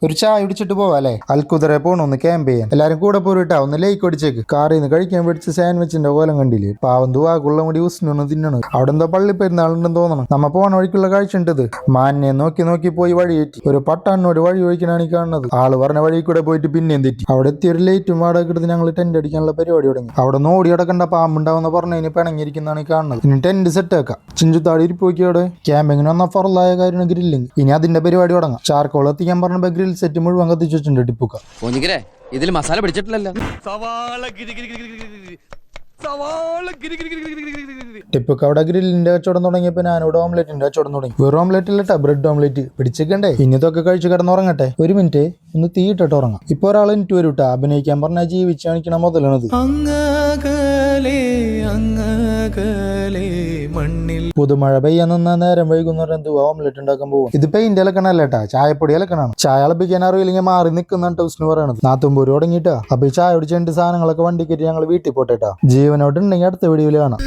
ഒരു ചായ കുടിച്ചിട്ട് പോവാല്ലേ? അൽക്കുതിരെ പോണൊന്ന് ക്യാമ്പ് ചെയ്യാൻ. എല്ലാരും കൂടെ പോരിട്ടാ ഒന്ന് ലേക്ക് അടിച്ചേക്ക്. കാറിൽ നിന്ന് കഴിക്കാൻ പിടിച്ച സാൻഡ്വിച്ചിന്റെ കോലം കണ്ടില്ലേ? പാവം ദുവാക്കുള്ള മുടി ഉസ്നൊന്ന് തിന്നണ്. അവിടെ എന്തോ പള്ളി പെരുന്നാളുണ്ടെന്ന് തോന്നണം. നമ്മ പോണ വഴിക്കുള്ള കാഴ്ച ഉണ്ടത്. മാനിനെ നോക്കി നോക്കി പോയി വഴിയേറ്റി. ഒരു പട്ടാനോട് വഴി ഒഴിക്കാനാണ് ഈ കാണുന്നത്. ആള് പറഞ്ഞ വഴി കൂടെ പോയിട്ട് പിന്നെയും തെറ്റി. അവിടെ എത്തിയ ഒരു ലൈറ്റും വാടക എടുത്ത് ഞങ്ങൾ ടെന്റ് അടിക്കാനുള്ള പരിപാടി തുടങ്ങി. അവിടെ നിന്ന് ഓടി കിടക്കണ്ട പാമ്പുണ്ടാവുന്ന പറഞ്ഞതിന് പിണങ്ങിയിരിക്കുന്നതാണ് ഈ കാണുന്നത്. ഇനി ടെന്റ് സെറ്റ് ആക്കാം. ചിഞ്ചുത്താടി ഇരിപ്പ് നോക്കിയോടെ. ക്യാമ്പിങ്ങിന് വന്ന ഫറലായ കാര്യം ഗ്രില്ലിങ്. ഇനി അതിന്റെ പരിപാടി തുടങ്ങാം. ചാർക്കോൾ എത്തിക്കാൻ പറഞ്ഞ ഗ്രിൽ സെറ്റ് മുഴുവൻ കത്തിച്ചു വെച്ചിട്ടുണ്ട്. ടിപ്പുക്ക ഇതിൽ മസാല പിടിച്ചിട്ടില്ലല്ലോ. ടിപ്പുക്ക അവിടെ ഗ്രില്ലിന്റെ കച്ചവടം തുടങ്ങിയപ്പോ ഞാനിവിടെ ഓംലെറ്റിന്റെ കച്ചവടം തുടങ്ങി. വെറും ഓംലെറ്റ് ഇല്ലട്ടാ, ബ്രെഡ് ഓംലെറ്റ് പിടിച്ചേക്കണ്ടേ. ഇനിതൊക്കെ കഴിച്ച് കിടന്നുറങ്ങട്ടെ. ഒരു മിനിറ്റ് ഒന്ന് തീയിട്ടിട്ട് ഉറങ്ങാം. ഇപ്പൊ ഒരാൾ എനിക്ക് വരൂട്ടാ. അഭിനയിക്കാൻ പറഞ്ഞാൽ ജീവിച്ച് കാണിക്കണ മുതലാണത്. പുതുമഴ പെയ്യാൻ നിന്നാ നേരം വൈകുന്നേരം എന്തുവാ ഓംലെറ്റ് ഉണ്ടാക്കാൻ പോകും. ഇത് പെയിന്റ് ഇലക്കണല്ലേട്ടാ, ചായപ്പൊടി ഇലക്കണാണ്. ചായ ഇളപ്പിക്കാൻ അറിയില്ലെങ്കിൽ മാറി നിൽക്കുന്ന ടൗസിന് പറയണത്. നാത്തുമ്പൂര് തുടങ്ങിയിട്ടാ. അപ്പൊ ഈ ചായ കുടിച്ച് 2 സാധനങ്ങളൊക്കെ വണ്ടി കയറ്റി ഞങ്ങൾ വീട്ടിൽ പോട്ടേട്ടാ. ജീവനോട് ഉണ്ടെങ്കിൽ അടുത്ത വീഡിയോയിൽ കാണാം.